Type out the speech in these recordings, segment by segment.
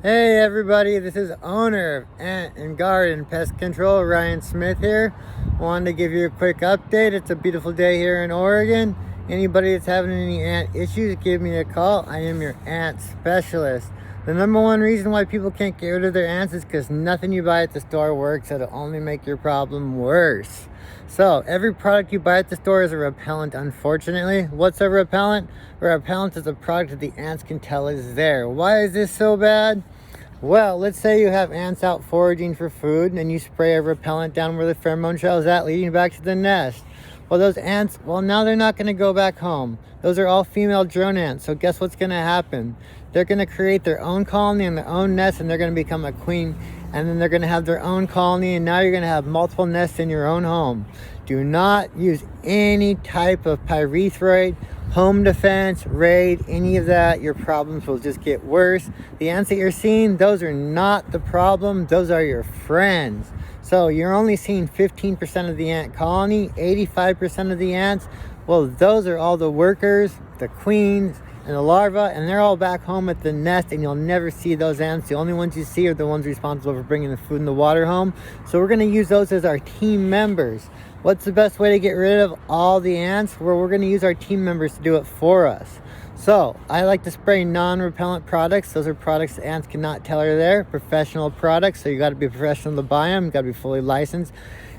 Hey everybody, this is owner of Ant and Garden Pest Control, Ryan Smith here. Wanted to give you a quick update. It's a beautiful day here in Oregon. Anybody that's having any ant issues, give me a call. I am your ant specialist. The number one reason why people can't get rid of their ants is because nothing you buy at the store works. It'll only make your problem worse. So every product you buy at the store is a repellent, unfortunately. What's a repellent? A repellent is a product that the ants can tell is there. Why is this so bad? Well, let's say you have ants out foraging for food and you spray a repellent down where the pheromone trail is at, leading back to the nest. Well, those ants, now they're not going to go back home. Those are all female drone ants. So guess what's going to happen? They're going to create their own colony and their own nest, and they're going to become a queen, and then they're going to have their own colony, and now you're going to have multiple nests in your own home. Do not use any type of pyrethroid, home defense, raid, any of that. Your problems will just get worse. The ants that you're seeing, those are not the problem. Those are your friends. So you're only seeing 15% of the ant colony, 85% of the ants. Well, those are all the workers, the queens, and the larvae, and they're all back home at the nest, and you'll never see those ants. The only ones you see are the ones responsible for bringing the food and the water home. So we're going to use those as our team members. What's the best way to get rid of all the ants? Well, we're going to use our team members to do it for us. So I like to spray non-repellent products. Those are products the ants cannot tell are there. Professional products, so you got to be professional to buy them. You got to be fully licensed,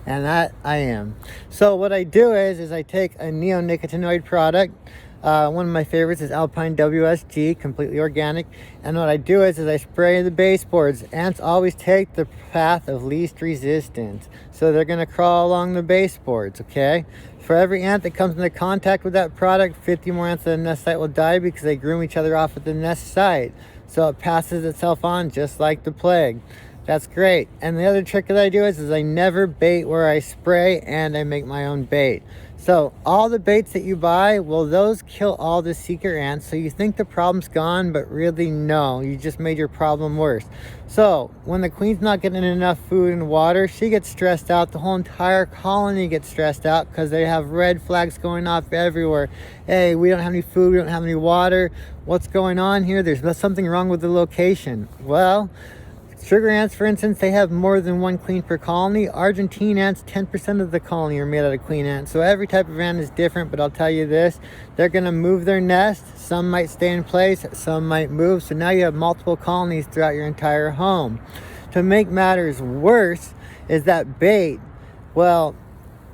and that I am. So what I do is I take a neonicotinoid product. One of my favorites is Alpine WSG, completely organic. And what I do is I spray the baseboards. Ants always take the path of least resistance. So they're going to crawl along the baseboards, okay? For every ant that comes into contact with that product, 50 more ants at the nest site will die because they groom each other off at the nest site. So it passes itself on just like the plague. That's great. And the other trick that I do is I never bait where I spray, and I make my own bait. So all the baits that you buy, well, those kill all the seeker ants. So you think the problem's gone, but really no, you just made your problem worse. So when the queen's not getting enough food and water, she gets stressed out. The whole entire colony gets stressed out because they have red flags going off everywhere. Hey, we don't have any food, we don't have any water. What's going on here? There's something wrong with the location. Well, sugar ants, for instance, they have more than one queen per colony. Argentine ants, 10% of the colony are made out of queen ants. So every type of ant is different, but I'll tell you this, they're going to move their nest. Some might stay in place, some might move. So now you have multiple colonies throughout your entire home. To make matters worse is that bait, well,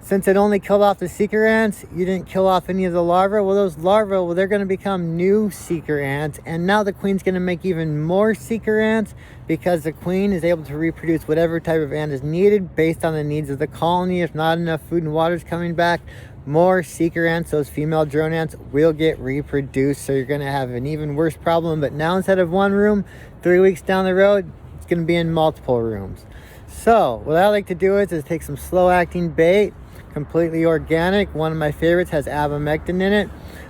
since it only killed off the seeker ants, you didn't kill off any of the larvae. Well, those larvae, they're going to become new seeker ants. And now the queen's going to make even more seeker ants because the queen is able to reproduce whatever type of ant is needed based on the needs of the colony. If not enough food and water is coming back, more seeker ants, those female drone ants, will get reproduced. So you're going to have an even worse problem. But now instead of one room, 3 weeks down the road, it's going to be in multiple rooms. So what I like to do is take some slow-acting bait, completely organic. One of my favorites has abamectin in it.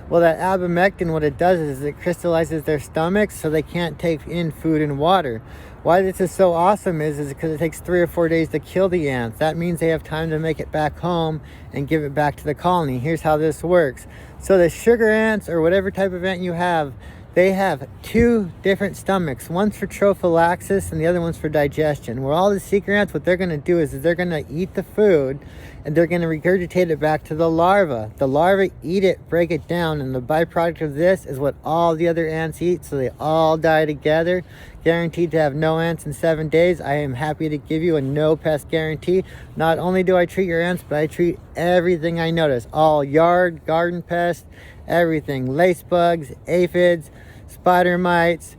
Well, that abamectin, what it does is it crystallizes their stomachs so they can't take in food and water. Why this is so awesome is because it takes 3 or 4 days to kill the ants. That means they have time to make it back home and give it back to the colony. Here's how this works. So the sugar ants, or whatever type of ant you have, they have 2 different stomachs. One's for trophallaxis and the other one's for digestion. Where all the seeker ants, what they're going to do is they're going to eat the food and they're going to regurgitate it back to the larva. The larvae eat it, break it down, and the byproduct of this is what all the other ants eat, so they all die together. Guaranteed to have no ants in 7 days. I am happy to give you a no pest guarantee. Not only do I treat your ants, but I treat everything I notice. All yard, garden pests, everything. Lace bugs, aphids, spider mites,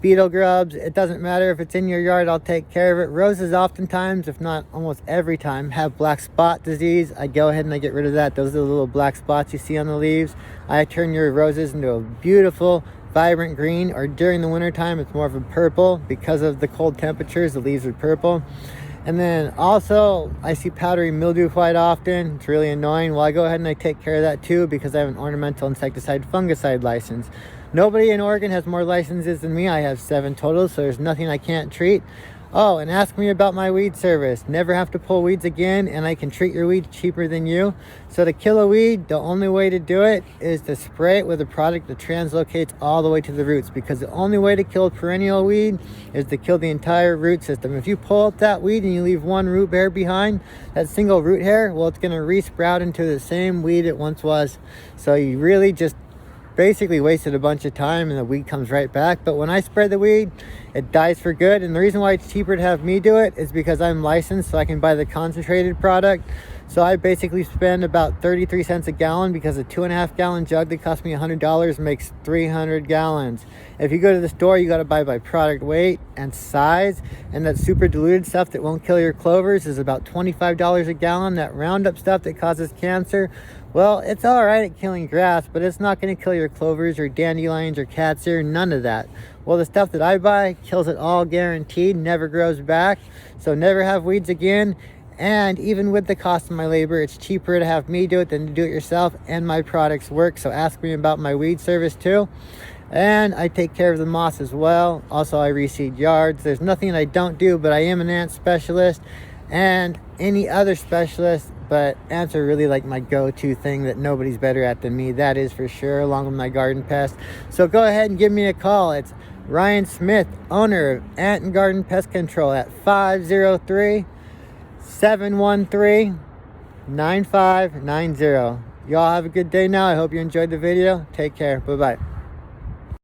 beetle grubs. It doesn't matter if it's in your yard, I'll take care of it. Roses oftentimes, if not almost every time, have black spot disease. I go ahead and I get rid of that. Those are the little black spots you see on the leaves. I turn your roses into a beautiful vibrant green, or during the winter time it's more of a purple. Because of the cold temperatures, the leaves are purple. And then also I see powdery mildew quite often. It's really annoying. Well, I go ahead and I take care of that too because I have an ornamental insecticide fungicide license. Nobody in Oregon has more licenses than me. I have 7 total, so there's nothing I can't treat. Oh, and ask me about my weed service. Never have to pull weeds again, and I can treat your weed cheaper than you. So to kill a weed, the only way to do it is to spray it with a product that translocates all the way to the roots, because the only way to kill perennial weed is to kill the entire root system. If you pull up that weed and you leave one root hair behind, that single root hair, well, it's going to re-sprout into the same weed it once was. So you really just basically wasted a bunch of time, and the weed comes right back. But when I spray the weed, it dies for good. And the reason why it's cheaper to have me do it is because I'm licensed, so I can buy the concentrated product. So I basically spend about 33 cents a gallon, because a 2.5 gallon jug that cost me $100 makes 300 gallons. If you go to the store, you got to buy by product weight and size, and that super diluted stuff that won't kill your clovers is about $25 a gallon. That Roundup stuff that causes cancer, well, it's all right at killing grass, but it's not going to kill your clovers or dandelions or cat's ear, none of that. Well, the stuff that I buy kills it all guaranteed, never grows back. So never have weeds again. And even with the cost of my labor, it's cheaper to have me do it than to do it yourself, and my products work. So ask me about my weed service too. And I take care of the moths as well. Also, I reseed yards. There's nothing I don't do, but I am an ant specialist and any other specialist. But ants are really like my go-to thing that nobody's better at than me. That is for sure, along with my garden pest. So go ahead and give me a call. It's Ryan Smith, owner of Ant and Garden Pest Control, at 503-713-9590. Y'all have a good day now. I hope you enjoyed the video. Take care. Bye-bye.